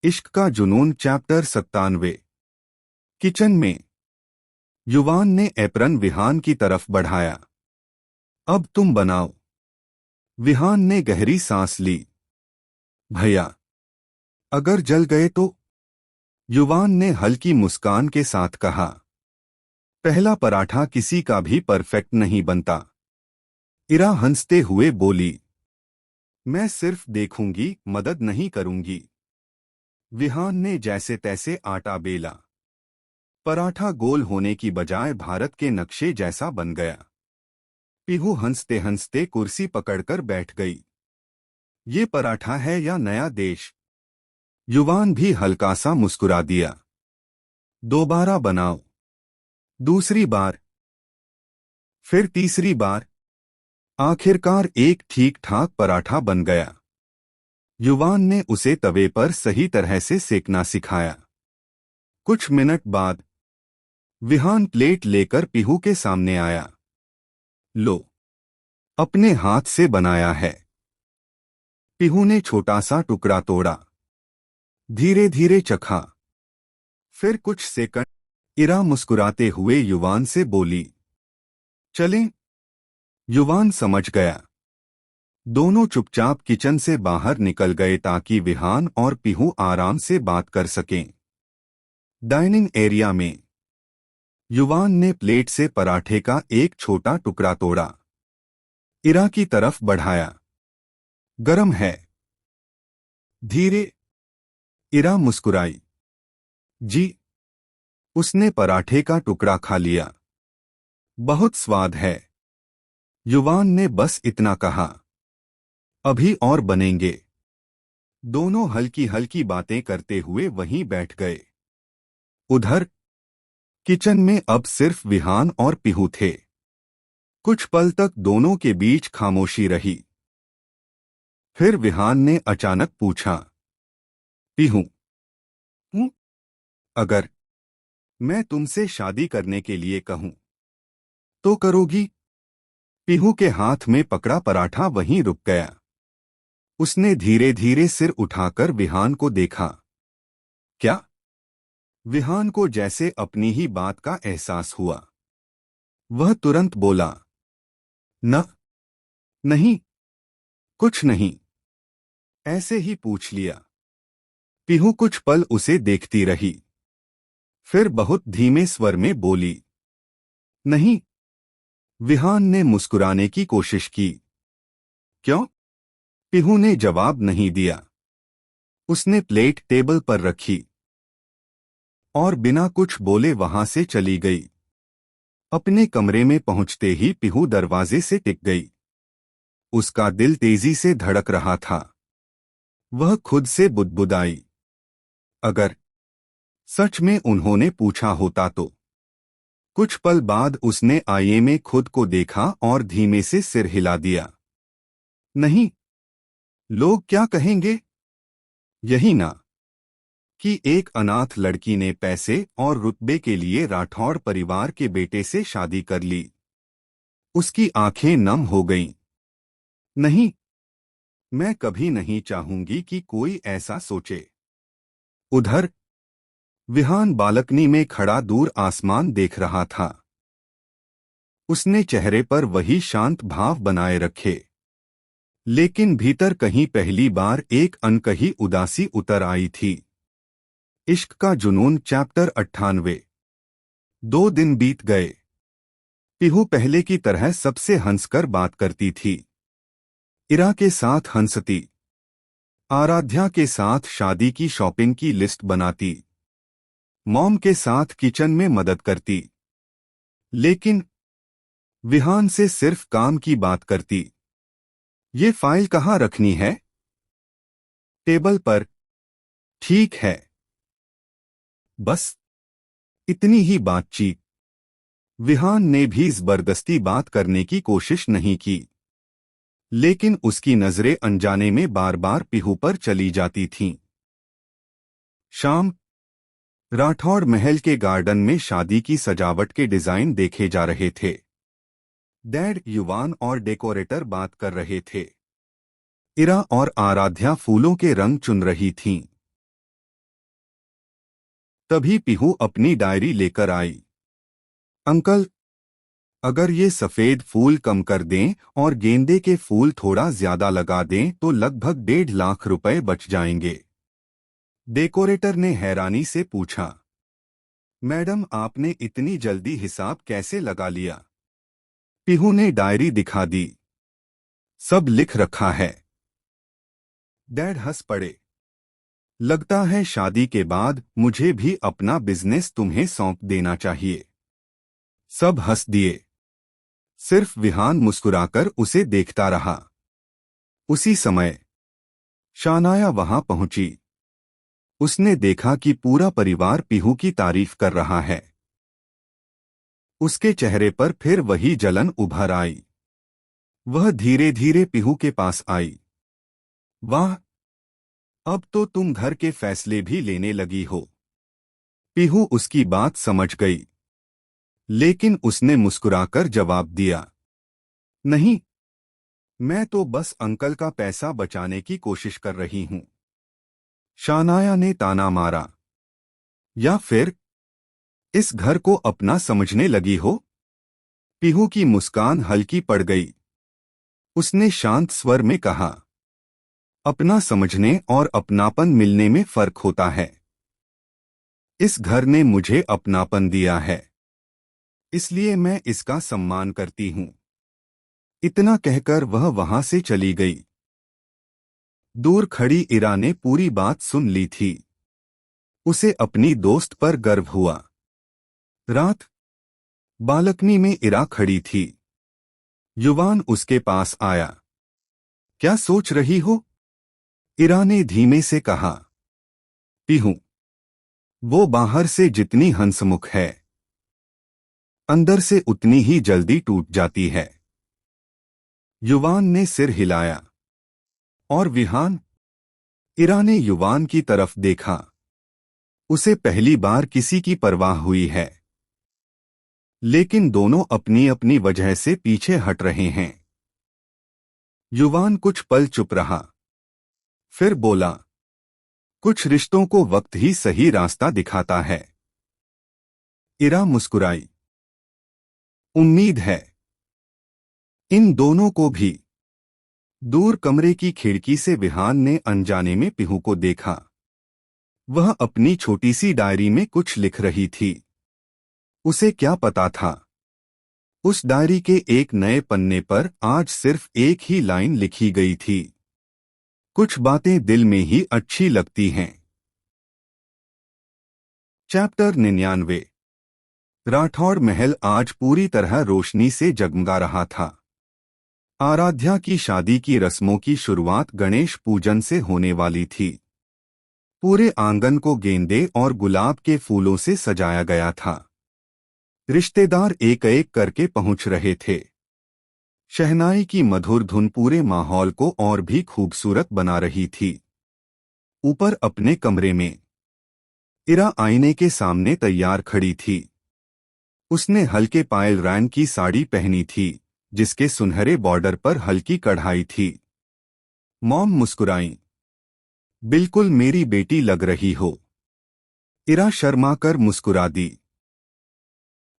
इश्क का जुनून चैप्टर 97। किचन में युवान ने एप्रन विहान की तरफ बढ़ाया। अब तुम बनाओ। विहान ने गहरी सांस ली। भैया, अगर जल गए तो? युवान ने हल्की मुस्कान के साथ कहा। पहला पराठा किसी का भी परफेक्ट नहीं बनता। इरा हंसते हुए बोली, मैं सिर्फ देखूंगी, मदद नहीं करूंगी। विहान ने जैसे तैसे आटा बेला। पराठा गोल होने की बजाय भारत के नक्शे जैसा बन गया। पीहू हंसते हंसते कुर्सी पकड़कर बैठ गई। ये पराठा है या नया देश? युवान भी हल्का सा मुस्कुरा दिया। दोबारा बनाओ। दूसरी बार, फिर तीसरी बार। आखिरकार एक ठीक ठाक पराठा बन गया। युवान ने उसे तवे पर सही तरह से सेकना सिखाया। कुछ मिनट बाद विहान प्लेट लेकर पीहू के सामने आया। लो, अपने हाथ से बनाया है। पीहू ने छोटा सा टुकड़ा तोड़ा। धीरे धीरे चखा। फिर कुछ सेकंड। इरा मुस्कुराते हुए युवान से बोली, चलें? युवान समझ गया। दोनों चुपचाप किचन से बाहर निकल गए ताकि विहान और पीहू आराम से बात कर सकें। डाइनिंग एरिया में युवान ने प्लेट से पराठे का एक छोटा टुकड़ा तोड़ा। इरा की तरफ बढ़ाया। गरम है? धीरे। इरा मुस्कुराई। जी। उसने पराठे का टुकड़ा खा लिया। बहुत स्वाद है। युवान ने बस इतना कहा। अभी और बनेंगे। दोनों हल्की हल्की बातें करते हुए वहीं बैठ गए। उधर किचन में अब सिर्फ विहान और पीहू थे। कुछ पल तक दोनों के बीच खामोशी रही। फिर विहान ने अचानक पूछा, पीहू, अगर मैं तुमसे शादी करने के लिए कहूं तो करोगी? पीहू के हाथ में पकड़ा पराठा वहीं रुक गया। उसने धीरे धीरे सिर उठाकर विहान को देखा। क्या? विहान को जैसे अपनी ही बात का एहसास हुआ। वह तुरंत बोला, न, नहीं, कुछ नहीं। ऐसे ही पूछ लिया। पीहू कुछ पल उसे देखती रही। फिर बहुत धीमे स्वर में बोली, नहीं। विहान ने मुस्कुराने की कोशिश की। क्यों? पीहू ने जवाब नहीं दिया। उसने प्लेट टेबल पर रखी और बिना कुछ बोले वहां से चली गई। अपने कमरे में पहुंचते ही पीहू दरवाजे से टिक गई। उसका दिल तेजी से धड़क रहा था। वह खुद से बुदबुदाई, अगर सच में उन्होंने पूछा होता तो। कुछ पल बाद उसने आईने में खुद को देखा और धीमे से सिर हिला दिया। नहीं, लोग क्या कहेंगे? यही ना, कि एक अनाथ लड़की ने पैसे और रुतबे के लिए राठौड़ परिवार के बेटे से शादी कर ली। उसकी आंखें नम हो गईं। नहीं, मैं कभी नहीं चाहूंगी कि कोई ऐसा सोचे। उधर विहान बालकनी में खड़ा दूर आसमान देख रहा था। उसने चेहरे पर वही शांत भाव बनाए रखे, लेकिन भीतर कहीं पहली बार एक अनकही उदासी उतर आई थी। इश्क का जुनून चैप्टर 98। 2 दिन बीत गए। पीहू पहले की तरह सबसे हंसकर बात करती थी। इरा के साथ हंसती, आराध्या के साथ शादी की शॉपिंग की लिस्ट बनाती, मॉम के साथ किचन में मदद करती। लेकिन विहान से सिर्फ काम की बात करती। ये फाइल कहाँ रखनी है? टेबल पर। ठीक है। बस इतनी ही बातचीत। विहान ने भी जबरदस्ती बात करने की कोशिश नहीं की, लेकिन उसकी नजरें अनजाने में बार बार पीहू पर चली जाती थीं। शाम, राठौड़ महल के गार्डन में शादी की सजावट के डिजाइन देखे जा रहे थे। डैड, युवान और डेकोरेटर बात कर रहे थे। इरा और आराध्या फूलों के रंग चुन रही थीं। तभी पीहू अपनी डायरी लेकर आई। अंकल, अगर ये सफेद फूल कम कर दें और गेंदे के फूल थोड़ा ज्यादा लगा दें तो लगभग 1.5 लाख रुपए बच जाएंगे। डेकोरेटर ने हैरानी से पूछा, मैडम आपने इतनी जल्दी हिसाब कैसे लगा लिया? पीहू ने डायरी दिखा दी। सब लिख रखा है। डैड हंस पड़े। लगता है शादी के बाद मुझे भी अपना बिजनेस तुम्हें सौंप देना चाहिए। सब हंस दिए। सिर्फ विहान मुस्कुराकर उसे देखता रहा। उसी समय शानाया वहां पहुंची। उसने देखा कि पूरा परिवार पीहू की तारीफ कर रहा है। उसके चेहरे पर फिर वही जलन उभर आई। वह धीरे धीरे पीहू के पास आई। वाह, अब तो तुम घर के फैसले भी लेने लगी हो। पीहू उसकी बात समझ गई, लेकिन उसने मुस्कुराकर जवाब दिया, नहीं, मैं तो बस अंकल का पैसा बचाने की कोशिश कर रही हूं। शानाया ने ताना मारा, या फिर इस घर को अपना समझने लगी हो? पीहू की मुस्कान हल्की पड़ गई। उसने शांत स्वर में कहा, अपना समझने और अपनापन मिलने में फर्क होता है। इस घर ने मुझे अपनापन दिया है, इसलिए मैं इसका सम्मान करती हूं। इतना कहकर वह वहां से चली गई। दूर खड़ी इरा ने पूरी बात सुन ली थी। उसे अपनी दोस्त पर गर्व हुआ। रात बालकनी में इरा खड़ी थी। युवान उसके पास आया। क्या सोच रही हो? इरा ने धीमे से कहा। पीहू, वो बाहर से जितनी हंसमुख है, अंदर से उतनी ही जल्दी टूट जाती है। युवान ने सिर हिलाया। और विहान? इरा ने युवान की तरफ देखा। उसे पहली बार किसी की परवाह हुई है, लेकिन दोनों अपनी अपनी वजह से पीछे हट रहे हैं। युवान कुछ पल चुप रहा, फिर बोला, कुछ रिश्तों को वक्त ही सही रास्ता दिखाता है। इरा मुस्कुराई। उम्मीद है इन दोनों को भी। दूर कमरे की खिड़की से विहान ने अनजाने में पीहू को देखा। वह अपनी छोटी सी डायरी में कुछ लिख रही थी। उसे क्या पता था, उस डायरी के एक नए पन्ने पर आज सिर्फ एक ही लाइन लिखी गई थी, कुछ बातें दिल में ही अच्छी लगती हैं। चैप्टर 99। राठौड़ महल आज पूरी तरह रोशनी से जगमगा रहा था। आराध्या की शादी की रस्मों की शुरुआत गणेश पूजन से होने वाली थी। पूरे आंगन को गेंदे और गुलाब के फूलों से सजाया गया था। रिश्तेदार एक एक करके पहुंच रहे थे। शहनाई की मधुर धुन पूरे माहौल को और भी खूबसूरत बना रही थी। ऊपर अपने कमरे में इरा आईने के सामने तैयार खड़ी थी। उसने हल्के पायल रैन की साड़ी पहनी थी, जिसके सुनहरे बॉर्डर पर हल्की कढ़ाई थी। मॉम मुस्कुराई। बिल्कुल मेरी बेटी लग रही हो। इरा शर्माकर मुस्कुरा दी।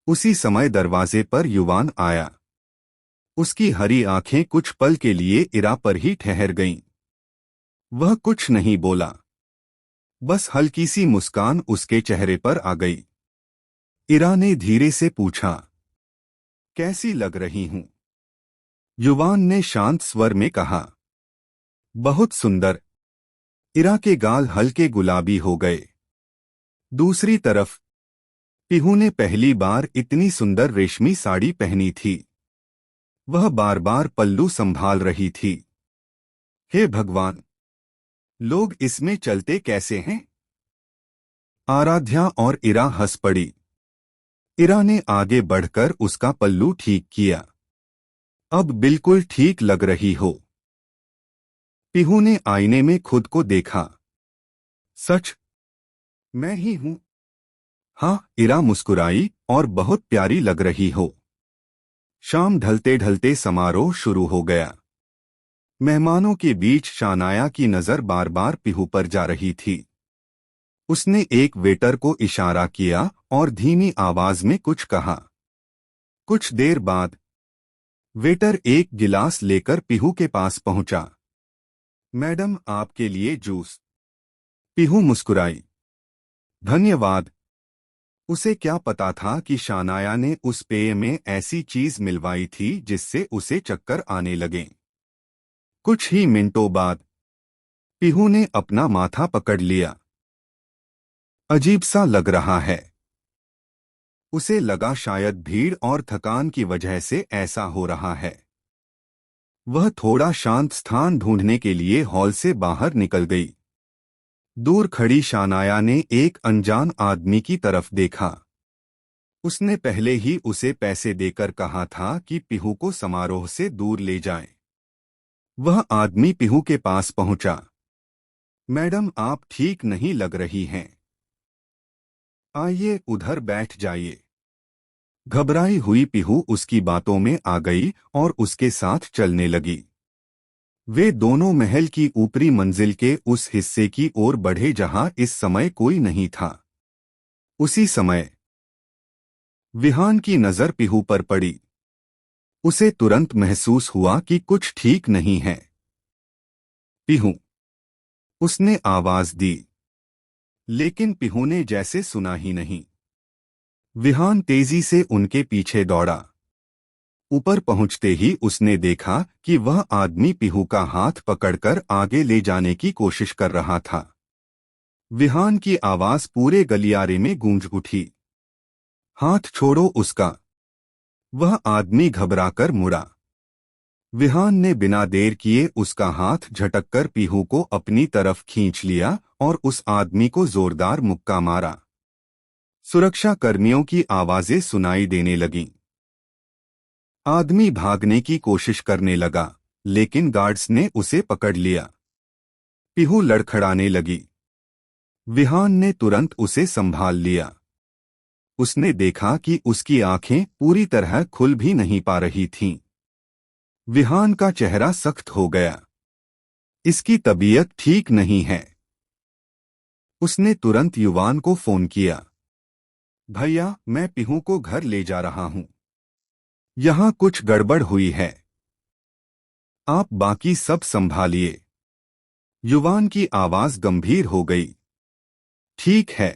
उसी समय दरवाजे पर युवान आया। उसकी हरी आंखें कुछ पल के लिए इरा पर ही ठहर गईं। वह कुछ नहीं बोला, बस हल्की सी मुस्कान उसके चेहरे पर आ गई। इरा ने धीरे से पूछा, कैसी लग रही हूं? युवान ने शांत स्वर में कहा, बहुत सुंदर। इरा के गाल हल्के गुलाबी हो गए। दूसरी तरफ पीहू ने पहली बार इतनी सुंदर रेशमी साड़ी पहनी थी। वह बार बार पल्लू संभाल रही थी। हे भगवान, लोग इसमें चलते कैसे हैं? आराध्या और इरा हंस पड़ी। इरा ने आगे बढ़कर उसका पल्लू ठीक किया। अब बिल्कुल ठीक लग रही हो। पीहू ने आईने में खुद को देखा। सच? मैं ही हूं? हाँ, इरा मुस्कुराई, और बहुत प्यारी लग रही हो। शाम ढलते ढलते समारोह शुरू हो गया। मेहमानों के बीच शानाया की नजर बार बार पीहू पर जा रही थी। उसने एक वेटर को इशारा किया और धीमी आवाज में कुछ कहा। कुछ देर बाद वेटर एक गिलास लेकर पीहू के पास पहुंचा। मैडम, आपके लिए जूस। पीहू मुस्कुराई। धन्यवाद। उसे क्या पता था कि शानाया ने उस पेय में ऐसी चीज मिलवाई थी जिससे उसे चक्कर आने लगे। कुछ ही मिनटों बाद पीहू ने अपना माथा पकड़ लिया। अजीब सा लग रहा है। उसे लगा शायद भीड़ और थकान की वजह से ऐसा हो रहा है। वह थोड़ा शांत स्थान ढूंढने के लिए हॉल से बाहर निकल गई। दूर खड़ी शानाया ने एक अनजान आदमी की तरफ देखा। उसने पहले ही उसे पैसे देकर कहा था कि पीहू को समारोह से दूर ले जाए। वह आदमी पीहू के पास पहुंचा। मैडम, आप ठीक नहीं लग रही हैं। आइए, उधर बैठ जाइए। घबराई हुई पीहू उसकी बातों में आ गई और उसके साथ चलने लगी। वे दोनों महल की ऊपरी मंजिल के उस हिस्से की ओर बढ़े जहां इस समय कोई नहीं था। उसी समय विहान की नजर पीहू पर पड़ी। उसे तुरंत महसूस हुआ कि कुछ ठीक नहीं है। पीहू, उसने आवाज दी, लेकिन पीहू ने जैसे सुना ही नहीं। विहान तेजी से उनके पीछे दौड़ा। ऊपर पहुंचते ही उसने देखा कि वह आदमी पीहू का हाथ पकड़कर आगे ले जाने की कोशिश कर रहा था। विहान की आवाज पूरे गलियारे में गूंज उठी। हाथ छोड़ो उसका। वह आदमी घबराकर मुड़ा। विहान ने बिना देर किए उसका हाथ झटककर पीहू को अपनी तरफ खींच लिया और उस आदमी को जोरदार मुक्का मारा। सुरक्षा कर्मियों की आवाजें सुनाई देने लगीं। आदमी भागने की कोशिश करने लगा, लेकिन गार्ड्स ने उसे पकड़ लिया। पीहू लड़खड़ाने लगी। विहान ने तुरंत उसे संभाल लिया। उसने देखा कि उसकी आंखें पूरी तरह खुल भी नहीं पा रही थीं। विहान का चेहरा सख्त हो गया। इसकी तबीयत ठीक नहीं है। उसने तुरंत युवान को फोन किया। भैया, मैं पीहू को घर ले जा रहा हूं। यहां कुछ गड़बड़ हुई है। आप बाकी सब संभालिए। युवान की आवाज गंभीर हो गई। ठीक है,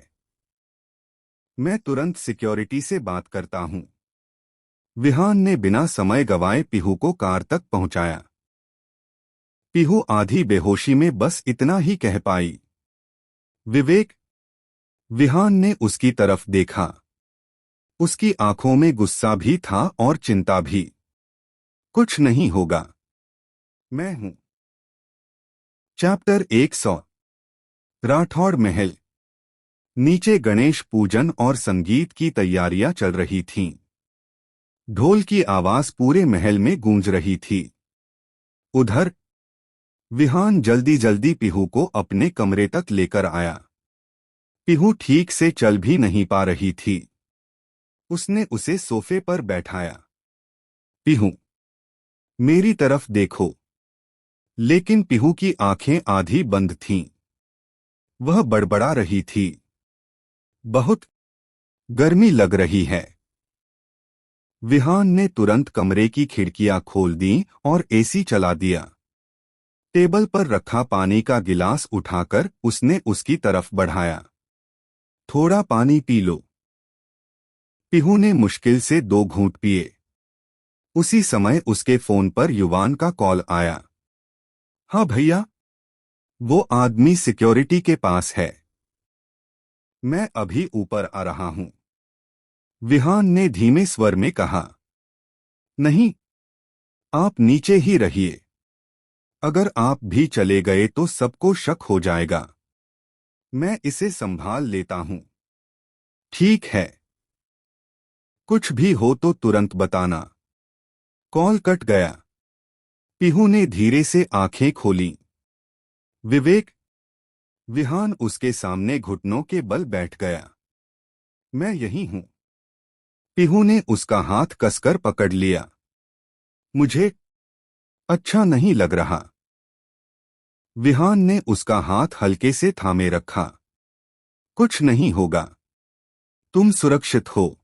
मैं तुरंत सिक्योरिटी से बात करता हूं। विहान ने बिना समय गवाए पीहू को कार तक पहुंचाया। पीहू आधी बेहोशी में बस इतना ही कह पाई, विवेक। विहान ने उसकी तरफ देखा। उसकी आंखों में गुस्सा भी था और चिंता भी। कुछ नहीं होगा, मैं हूं। चैप्टर 100। राठौड़ महल। नीचे गणेश पूजन और संगीत की तैयारियां चल रही थीं। ढोल की आवाज पूरे महल में गूंज रही थी। उधर विहान जल्दी जल्दी पीहू को अपने कमरे तक लेकर आया। पीहू ठीक से चल भी नहीं पा रही थी। उसने उसे सोफे पर बैठाया। पीहू, मेरी तरफ देखो। लेकिन पीहू की आंखें आधी बंद थीं। वह बड़बड़ा रही थी, बहुत गर्मी लग रही है। विहान ने तुरंत कमरे की खिड़कियां खोल दी और एसी चला दिया। टेबल पर रखा पानी का गिलास उठाकर उसने उसकी तरफ बढ़ाया। थोड़ा पानी पी लो। पीहू ने मुश्किल से 2 घूंट पिए। उसी समय उसके फोन पर युवान का कॉल आया। हाँ भैया, वो आदमी सिक्योरिटी के पास है। मैं अभी ऊपर आ रहा हूं। विहान ने धीमे स्वर में कहा। नहीं, आप नीचे ही रहिए। अगर आप भी चले गए तो सबको शक हो जाएगा। मैं इसे संभाल लेता हूं। ठीक है। कुछ भी हो तो तुरंत बताना। कॉल कट गया। पीहू ने धीरे से आंखें खोलीं। विवेक। विहान उसके सामने घुटनों के बल बैठ गया। मैं यही हूं। पीहू ने उसका हाथ कसकर पकड़ लिया। मुझे अच्छा नहीं लग रहा। विहान ने उसका हाथ हल्के से थामे रखा। कुछ नहीं होगा, तुम सुरक्षित हो।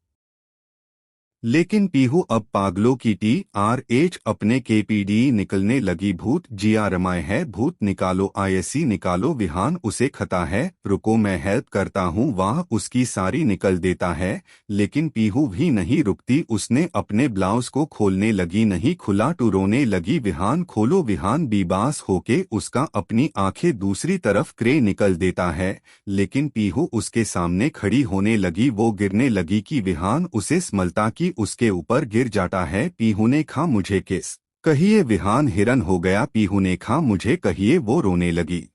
लेकिन पीहू अब पागलों की TRH अपने KPD निकलने लगी। भूत जिया रमाए है, भूत निकालो, ISC निकालो। विहान उसे खता है, रुको मैं हेल्प करता हूँ। वाह, उसकी सारी निकल देता है। लेकिन पीहू भी नहीं रुकती, उसने अपने ब्लाउज को खोलने लगी, नहीं खुला तो रोने लगी। विहान खोलो। विहान बेबास होके उसका अपनी आंखें दूसरी तरफ करे निकल देता है, लेकिन पीहू उसके सामने खड़ी होने लगी। वो गिरने लगी कि विहान उसे स्मलता कि उसके ऊपर गिर जाता है। पीहू ने कहा मुझे किस कहिए। विहान हिरन हो गया। पीहू ने कहा मुझे कहिए। वो रोने लगी।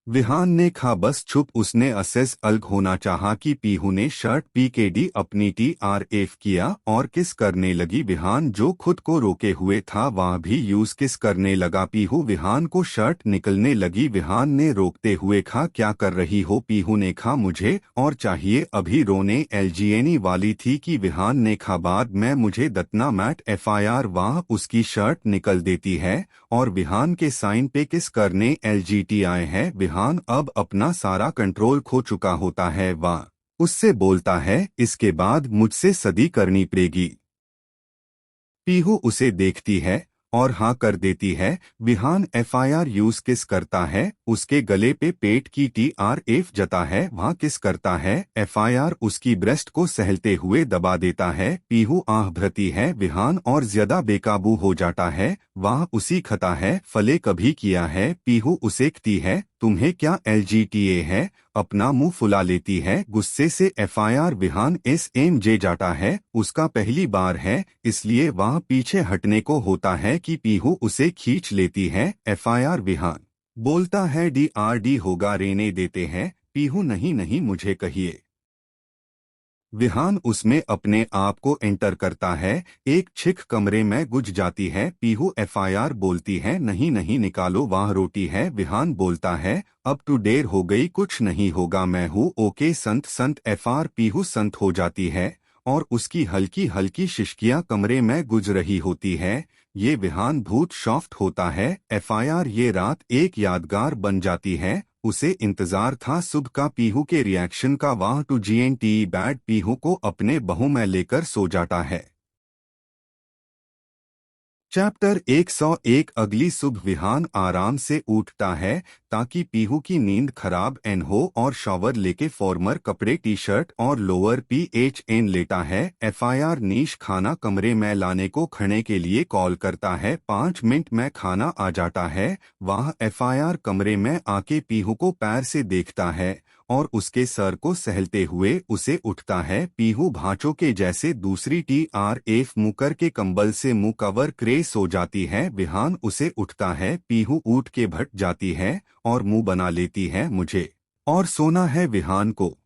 विहान ने कहा बस चुप। उसने असेस अलग होना चाहा कि पीहू ने शर्ट PKD अपनी TRF किया और किस करने लगी। विहान जो खुद को रोके हुए था वह भी यूज किस करने लगा। पीहू विहान को शर्ट निकलने लगी। विहान ने रोकते हुए कहा क्या कर रही हो। पीहू ने कहा मुझे और चाहिए। अभी रोने LGN वाली थी कि विहान ने कहा बाद में मुझे दतना मैट FIR। वाह, उसकी शर्ट निकल देती है और विहान के साइन पे किस करने LGTI है। विहान अब अपना सारा कंट्रोल खो चुका होता है। वाह, उससे बोलता है इसके बाद मुझसे सदी करनी पड़ेगी। पीहू उसे देखती है और हाँ कर देती है। विहान FIR यूज किस करता है, उसके गले पे पेट की TRF जता है। वहाँ किस करता है। FIR उसकी ब्रेस्ट को सहलते हुए दबा देता है। पीहू आह भरती है। विहान और ज्यादा बेकाबू हो जाता है। वह उसी खता है फले कभी किया है। पीहू उसे कहती है तुम्हें क्या LGTA है। अपना मुंह फुला लेती है गुस्से से। FIR विहान SMJ जाता है। उसका पहली बार है इसलिए वह पीछे हटने को होता है कि पीहू उसे खींच लेती है। FIR विहान बोलता है DRD होगा, रहने देते हैं। पीहू नहीं नहीं मुझे कहिए। विहान उसमें अपने आप को एंटर करता है। एक छिक कमरे में गुज जाती है। पीहू FIR बोलती है नहीं नहीं निकालो, वहाँ रोटी है। विहान बोलता है अब टू देर हो गई, कुछ नहीं होगा, मैं हूँ ओके संत। संत FR पीहू संत हो जाती है और उसकी हल्की हल्की शिश्कियाँ कमरे में गुज रही होती है। ये विहान भूत सॉफ्ट होता है। FIR ये रात एक यादगार बन जाती है। उसे इंतजार था सुबह का पीहू के रिएक्शन का। वाह टू GNT बैड। पीहू को अपने बहू में लेकर सो जाता है। चैप्टर 101। अगली सुबह विहान आराम से उठता है ताकि पीहू की नींद खराब न हो और शॉवर लेके फॉर्मल कपड़े टी-शर्ट और लोअर PHN लेता है। FIR नीश खाना कमरे में लाने को खाने के लिए कॉल करता है। 5 मिनट में खाना आ जाता है। वह FIR कमरे में आके पीहू को पैर से देखता है और उसके सर को सहलते हुए उसे उठता है। पीहू भांचों के जैसे दूसरी TRF मुकर के कंबल से मुंह कवर करे सो जाती है। विहान उसे उठता है। पीहू उठ के भट जाती है और मुंह बना लेती है मुझे और सोना है। विहान को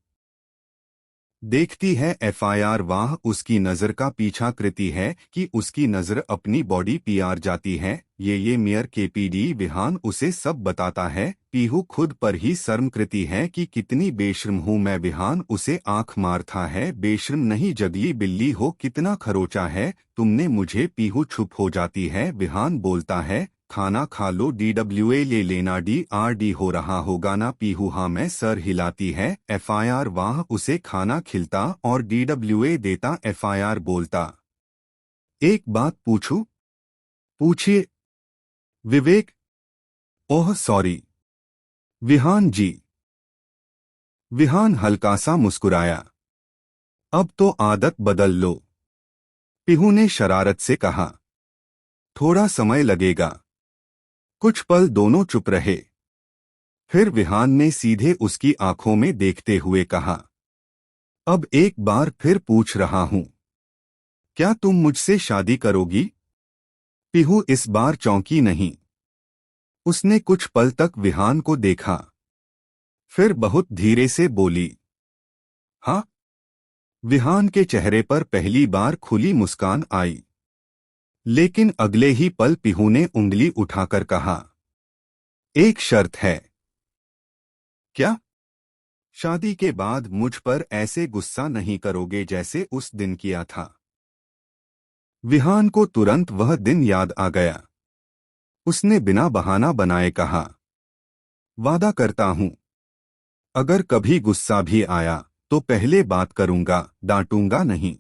देखती है। FIR वाह, उसकी नजर का पीछा करती है कि उसकी नजर अपनी बॉडी PR जाती है। ये मेयर KPD विहान उसे सब बताता है। पीहू खुद पर ही शर्म करती है कि कितनी बेशर्म हूँ मैं। विहान उसे आंख मारता है बेशर्म नहीं जगली बिल्ली हो, कितना खरोचा है तुमने मुझे। पीहू चुप हो जाती है। विहान बोलता है खाना खा लो, DWA ले लेना, DRD हो रहा होगा ना। पीहू हाँ मैं सर हिलाती है। FIR वाह, उसे खाना खिलता और DWA देता। FIR बोलता एक बात पूछूं। पूछिए। विवेक। Oh sorry. विहान जी। विहान हल्का सा मुस्कुराया। अब तो आदत बदल लो, पीहू ने शरारत से कहा। थोड़ा समय लगेगा। कुछ पल दोनों चुप रहे। फिर विहान ने सीधे उसकी आंखों में देखते हुए कहा अब एक बार फिर पूछ रहा हूं, क्या तुम मुझसे शादी करोगी। पीहू इस बार चौंकी नहीं। उसने कुछ पल तक विहान को देखा, फिर बहुत धीरे से बोली हाँ। विहान के चेहरे पर पहली बार खुली मुस्कान आई, लेकिन अगले ही पल पीहू ने उंगली उठाकर कहा एक शर्त है। क्या। शादी के बाद मुझ पर ऐसे गुस्सा नहीं करोगे जैसे उस दिन किया था। विहान को तुरंत वह दिन याद आ गया। उसने बिना बहाना बनाए कहा वादा करता हूं। अगर कभी गुस्सा भी आया तो पहले बात करूंगा, डांटूंगा नहीं।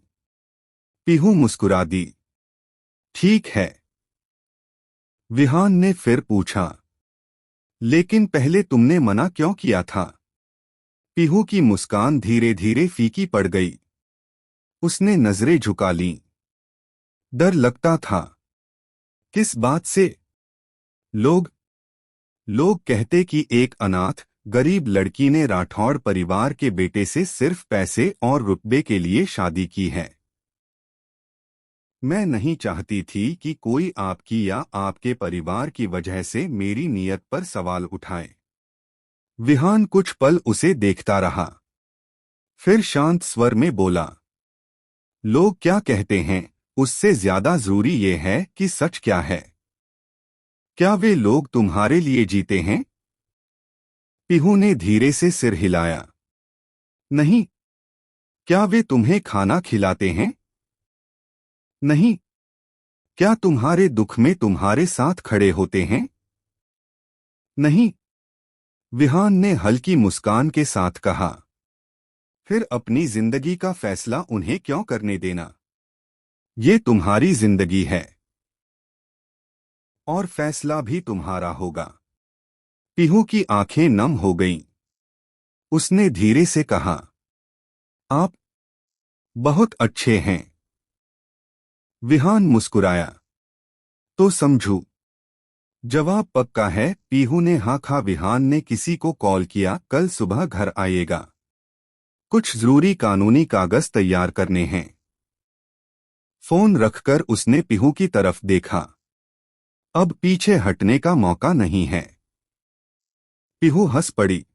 पीहू मुस्कुरा दी। ठीक है। विहान ने फिर पूछा, लेकिन पहले तुमने मना क्यों किया था? पीहू की मुस्कान धीरे धीरे फीकी पड़ गई। उसने नजरें झुका लीं। डर लगता था। किस बात से? लोग लोग कहते कि एक अनाथ गरीब लड़की ने राठौड़ परिवार के बेटे से सिर्फ पैसे और रुतबे के लिए शादी की है। मैं नहीं चाहती थी कि कोई आपकी या आपके परिवार की वजह से मेरी नीयत पर सवाल उठाए। विहान कुछ पल उसे देखता रहा, फिर शांत स्वर में बोला, लोग क्या कहते हैं उससे ज्यादा जरूरी ये है कि सच क्या है। क्या वे लोग तुम्हारे लिए जीते हैं? पीहू ने धीरे से सिर हिलाया। नहीं। क्या वे तुम्हें खाना खिलाते हैं? नहीं। क्या तुम्हारे दुख में तुम्हारे साथ खड़े होते हैं? नहीं। विहान ने हल्की मुस्कान के साथ कहा। फिर अपनी जिंदगी का फैसला उन्हें क्यों करने देना? ये तुम्हारी जिंदगी है और फैसला भी तुम्हारा होगा। पीहू की आंखें नम हो गईं। उसने धीरे से कहा, आप बहुत अच्छे हैं। विहान मुस्कुराया। तो समझू। जवाब पक्का है। पीहू ने हाँ कहा। विहान ने किसी को कॉल किया, कल सुबह घर आएगा। कुछ जरूरी कानूनी कागज तैयार करने हैं। फोन रखकर उसने पीहू की तरफ देखा। अब पीछे हटने का मौका नहीं है। पीहू हंस पड़ी।